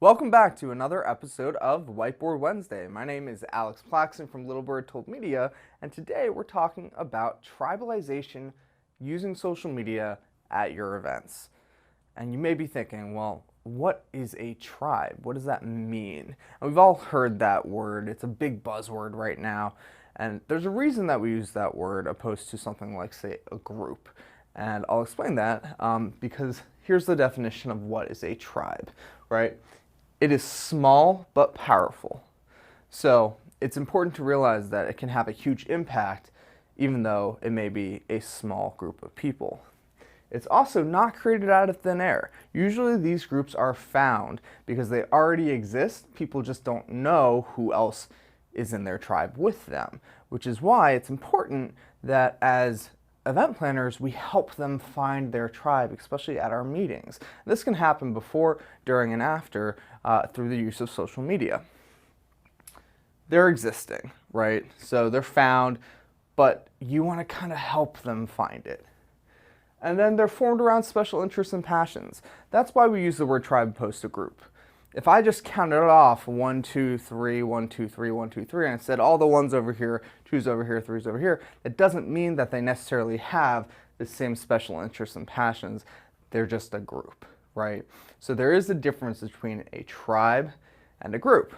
Welcome back to another episode of Whiteboard Wednesday. My name is Alex Plaxton from Little Bird Told Media, and today we're talking about tribalization using social media at your events. And you may be thinking, well, what is a tribe? What does that mean? And we've all heard that word. It's a big buzzword right now. And there's a reason that we use that word opposed to something like, say, a group. And I'll explain that because here's the definition of what is a tribe, right? It is small but powerful. So it's important to realize that it can have a huge impact even though it may be a small group of people. It's also not created out of thin air. Usually these groups are found because they already exist. People just don't know who else is in their tribe with them, which is why it's important that as event planners, we help them find their tribe, especially at our meetings. This can happen before, during, and after through the use of social media. They're existing, right? So they're found, but you want to kind of help them find it. And then they're formed around special interests and passions. That's why we use the word tribe opposed to group. If I just counted it off 1, 2, 3, 1, 2, 3, 1, 2, 3, and I said all the ones over here, 2's over here, 3's over here, it doesn't mean that they necessarily have the same special interests and passions. They're just a group, right? So there is a difference between a tribe and a group.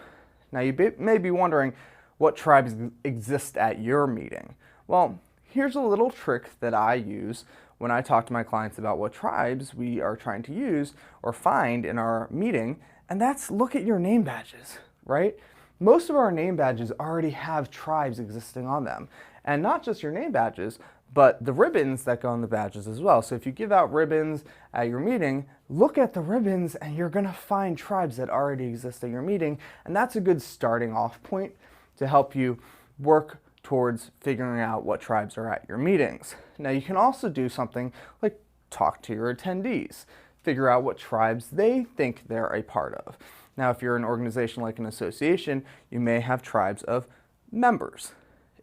Now you may be wondering what tribes exist at your meeting. Well, here's a little trick that I use when I talk to my clients about what tribes we are trying to use or find in our meeting, and that's look at your name badges, right? Most of our name badges already have tribes existing on them. And not just your name badges, but the ribbons that go on the badges as well. So if you give out ribbons at your meeting, look at the ribbons and you're gonna find tribes that already exist at your meeting. And that's a good starting off point to help you work towards figuring out what tribes are at your meetings. Now you can also do something like talk to your attendees. Figure out what tribes they think they're a part of. Now, if you're an organization like an association, you may have tribes of members.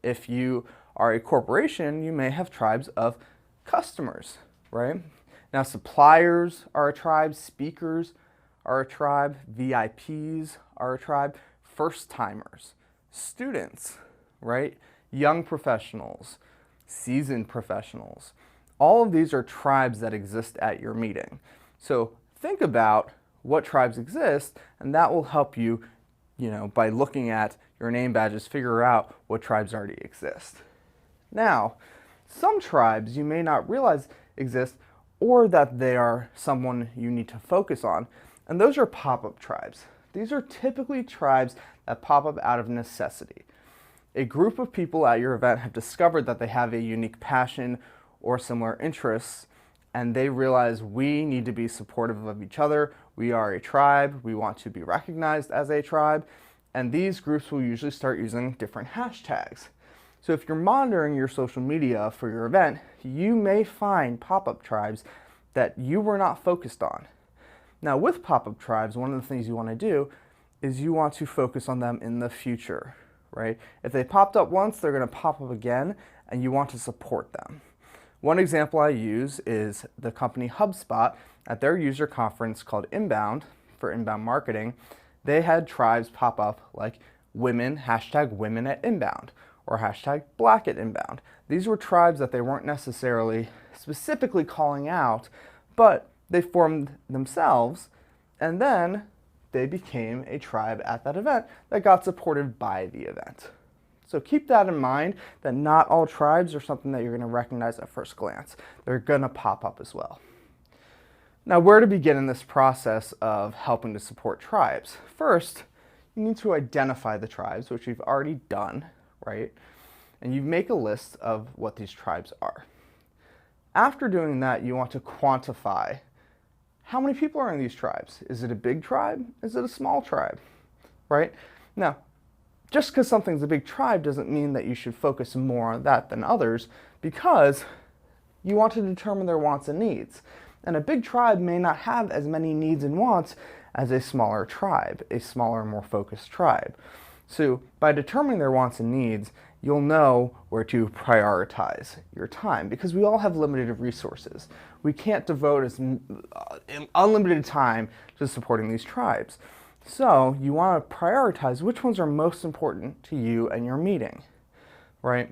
If you are a corporation, you may have tribes of customers, right? Now, suppliers are a tribe, speakers are a tribe, VIPs are a tribe, first-timers, students, right? Young professionals, seasoned professionals. All of these are tribes that exist at your meeting. So think about what tribes exist, and that will help you, by looking at your name badges, figure out what tribes already exist. Now, some tribes you may not realize exist or that they are someone you need to focus on, and those are pop-up tribes. These are typically tribes that pop up out of necessity. A group of people at your event have discovered that they have a unique passion or similar interests, and they realize we need to be supportive of each other. We are a tribe. We want to be recognized as a tribe. And these groups will usually start using different hashtags. So if you're monitoring your social media for your event, you may find pop-up tribes that you were not focused on. Now with pop-up tribes, one of the things you want to do is you want to focus on them in the future, right? If they popped up once, they're going to pop up again, and you want to support them. One example I use is the company HubSpot at their user conference called Inbound for inbound marketing. They had tribes pop up like women, hashtag women at inbound, or hashtag black at inbound. These were tribes that they weren't necessarily specifically calling out, but they formed themselves, and then they became a tribe at that event that got supported by the event. So keep that in mind, that not all tribes are something that you're going to recognize at first glance. They're going to pop up as well. Now, where to begin in this process of helping to support tribes? First, you need to identify the tribes, which we've already done, right? And you make a list of what these tribes are. After doing that, you want to quantify how many people are in these tribes. Is it a big tribe? Is it a small tribe, right? Now, just because something's a big tribe doesn't mean that you should focus more on that than others, because you want to determine their wants and needs. And a big tribe may not have as many needs and wants as a smaller tribe, a smaller, more focused tribe. So by determining their wants and needs, you'll know where to prioritize your time, because we all have limited resources. We can't devote unlimited time to supporting these tribes. So you want to prioritize which ones are most important to you and your meeting, right?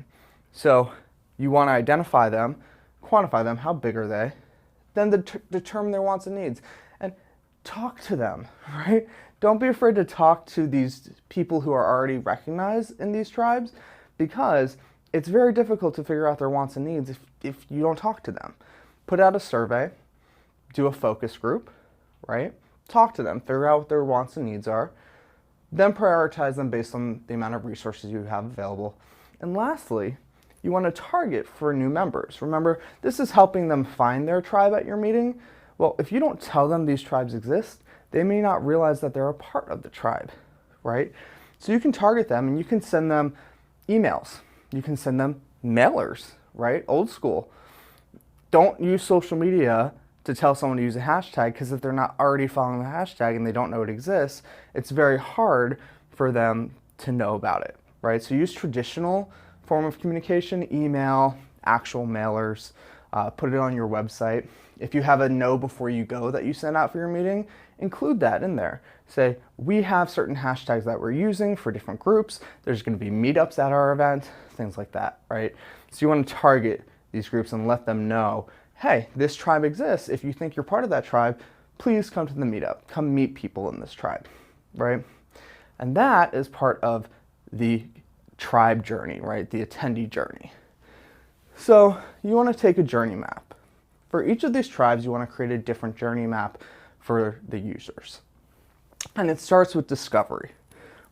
So you want to identify them, quantify them, how big are they, then determine their wants and needs, and talk to them, right? Don't be afraid to talk to these people who are already recognized in these tribes, because it's very difficult to figure out their wants and needs if you don't talk to them. Put out a survey, do a focus group, right? Talk to them, figure out what their wants and needs are, then prioritize them based on the amount of resources you have available. And lastly, you want to target for new members. Remember, this is helping them find their tribe at your meeting. Well, if you don't tell them these tribes exist, they may not realize that they're a part of the tribe, right? So you can target them and you can send them emails. You can send them mailers, right? Old school. Don't use social media to tell someone to use a hashtag, because if they're not already following the hashtag and they don't know it exists, it's very hard for them to know about it, right? So use traditional form of communication, email, actual mailers, put it on your website. If you have a know before you go that you send out for your meeting, include that in there. Say, we have certain hashtags that we're using for different groups. There's going to be meetups at our event, things like that, right? So you want to target these groups and let them know, hey, this tribe exists. If you think you're part of that tribe, please come to the meetup. Come meet people in this tribe, right? And that is part of the tribe journey, right? The attendee journey. So you want to take a journey map. For each of these tribes, you want to create a different journey map for the users. And it starts with discovery,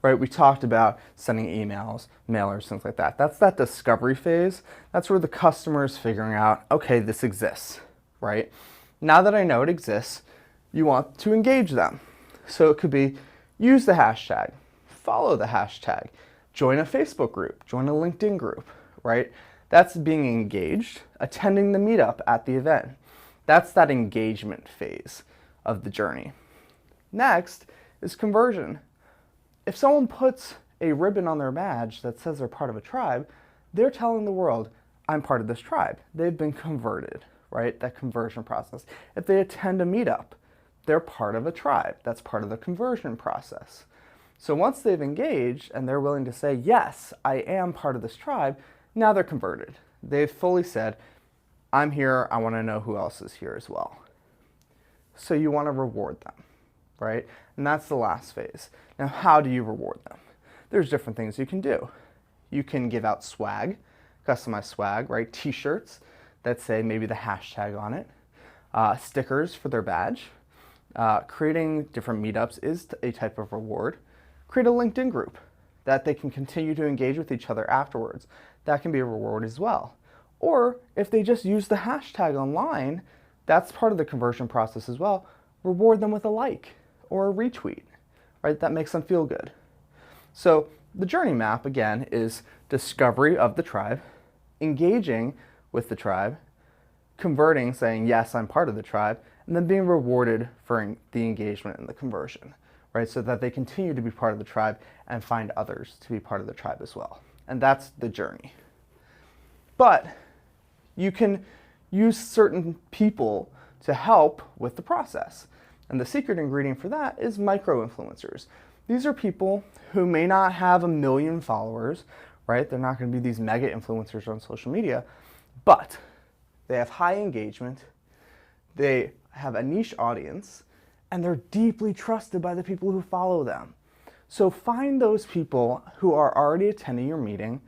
right? We talked about sending emails, mailers, things like that. That's that discovery phase. That's where the customer is figuring out, okay, this exists, right? Now that I know it exists, you want to engage them. So it could be use the hashtag, follow the hashtag, join a Facebook group, join a LinkedIn group, right? That's being engaged, attending the meetup at the event. That's that engagement phase of the journey. Next is conversion. If someone puts a ribbon on their badge that says they're part of a tribe, they're telling the world, I'm part of this tribe. They've been converted, right? That conversion process. If they attend a meetup, they're part of a tribe. That's part of the conversion process. So once they've engaged and they're willing to say, yes, I am part of this tribe, now they're converted. They've fully said, I'm here, I want to know who else is here as well. So you want to reward them, right? And that's the last phase. Now, how do you reward them? There's different things you can do. You can give out swag, customized swag, right? T-shirts that say maybe the hashtag on it, stickers for their badge. Creating different meetups is a type of reward. Create a LinkedIn group that they can continue to engage with each other afterwards. That can be a reward as well. Or if they just use the hashtag online, that's part of the conversion process as well. Reward them with a like or a retweet, right? That makes them feel good. So the journey map, again, is discovery of the tribe, engaging with the tribe, converting, saying, yes, I'm part of the tribe, and then being rewarded for the engagement and the conversion, right? So that they continue to be part of the tribe and find others to be part of the tribe as well. And that's the journey. But you can use certain people to help with the process. And the secret ingredient for that is micro-influencers. These are people who may not have 1 million followers, right? They're not going to be these mega influencers on social media, but they have high engagement, they have a niche audience, and they're deeply trusted by the people who follow them. So find those people who are already attending your meeting,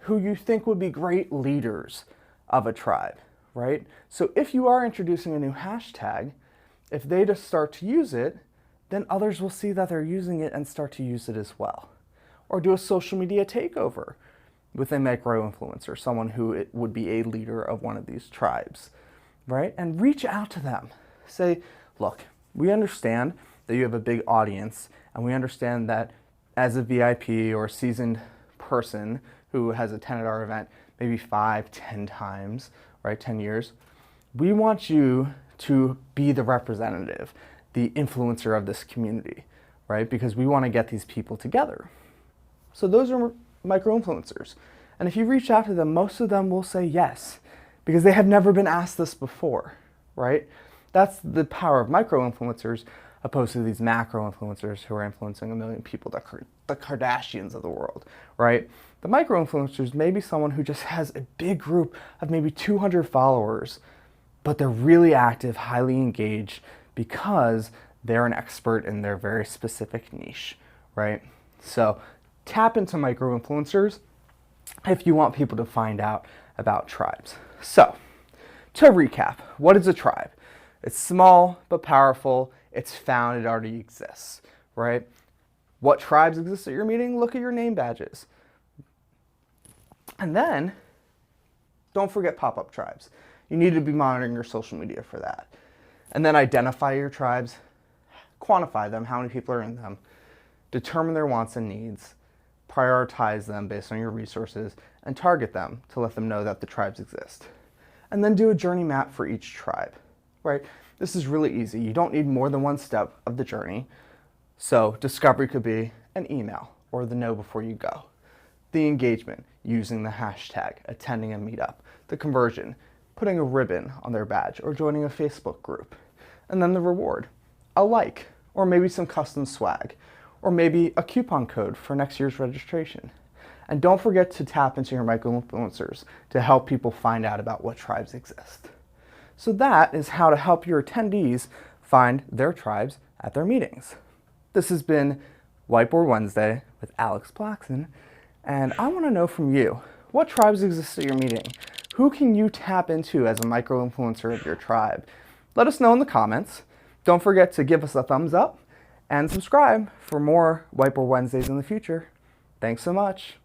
who you think would be great leaders of a tribe, right? So if you are introducing a new hashtag, if they just start to use it, then others will see that they're using it and start to use it as well. Or do a social media takeover with a micro-influencer, someone who would be a leader of one of these tribes, right? And reach out to them. Say, look, we understand that you have a big audience, and we understand that as a VIP or a seasoned person who has attended our event maybe 5, 10 times, right, 10 years, we want you to be the representative, the influencer of this community, right? Because we want to get these people together. So those are micro-influencers. And if you reach out to them, most of them will say yes, because they have never been asked this before, right? That's the power of micro-influencers, opposed to these macro influencers who are influencing 1 million people, the Kardashians of the world, right? The micro influencers may be someone who just has a big group of maybe 200 followers, but they're really active, highly engaged because they're an expert in their very specific niche, right? So tap into micro influencers if you want people to find out about tribes. So to recap, what is a tribe? It's small but powerful. It's found, it already exists, right? What tribes exist at your meeting? Look at your name badges. And then, don't forget Popup Tribes. You need to be monitoring your social media for that. And then identify your tribes, quantify them, how many people are in them, determine their wants and needs, prioritize them based on your resources, and target them to let them know that the tribes exist. And then do a journey map for each tribe, right? This is really easy. You don't need more than one step of the journey. So discovery could be an email or the know before you go. The engagement, using the hashtag, attending a meetup. The conversion, putting a ribbon on their badge or joining a Facebook group. And then the reward, a like, or maybe some custom swag, or maybe a coupon code for next year's registration. And don't forget to tap into your micro-influencers to help people find out about what tribes exist. So that is how to help your attendees find their tribes at their meetings. This has been Whiteboard Wednesday with Alex Plaxton, and I want to know from you, what tribes exist at your meeting? Who can you tap into as a micro-influencer of your tribe? Let us know in the comments. Don't forget to give us a thumbs up and subscribe for more Whiteboard Wednesdays in the future. Thanks so much.